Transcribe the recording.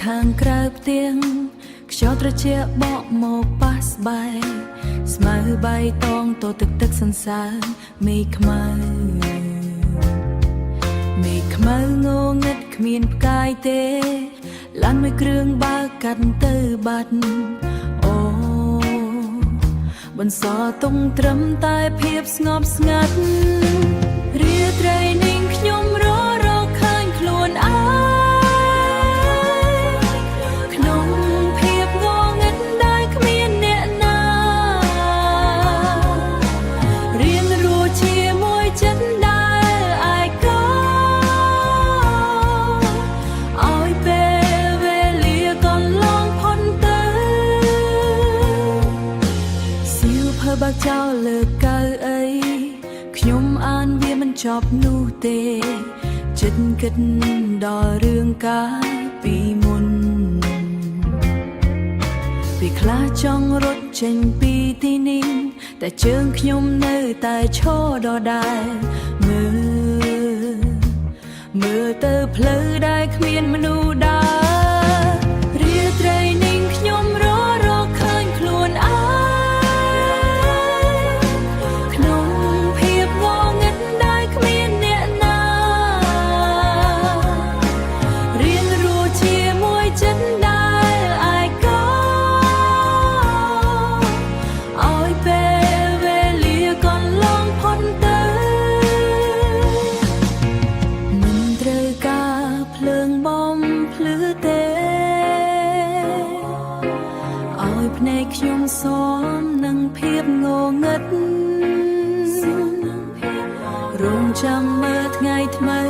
ខាងក្រៅផ្ទៀងខ្យល់ត្រជាក់បក់មកប៉ះស្បែកស្មៅបៃតងតទឹកទឹកសន្សើរមេឃខ្មៅងងឹតគ្មានផ្កាយទេឡានមួយគ្រឿងបើកកាត់ទៅបាត់អូបន្សល់ទុំត្រឹមតែភាពស្ងប់ស្ងាត់រាត្រីនាងខ្ញុំរកឃើញខ្លួនឯងក្នុងភាពងងឹតដែលគ្មានអ្នកណារៀនរស់ជាមួយចិត្តដែលឯកោឲ្យពេលវេលាកន្លងផុនទៅសៀវភៅបើកចោលលើកៅអីខ្ញុំអានវាមិនចប់នោះទេចិត្តគិតដល់រឿងកាលពីមុនពេលខ្លះចង់រត់ចេញពីទីនេះតែជើងខ្ញុំនៅតែឈរដដែលមើលទៅផ្លូវដែលគ្មានមនុស្សដើររាត្រីនាងខ្ញុំរកឃើញខ្លួនឯងក្នុងភាពងងឹតដែលគ្មានអ្នកណារៀនរស់ជាមួយចិត្តដែលឯកោឲ្យពេលវេលាកន្លងផុនទៅមិនត្រូវការភ្លើងបំភ្លឺទេឲ្យភ្នែកខ្ញុំស៊ាំនឹងភាពងងឹតរងចាំមើលថ្ងៃថ្មី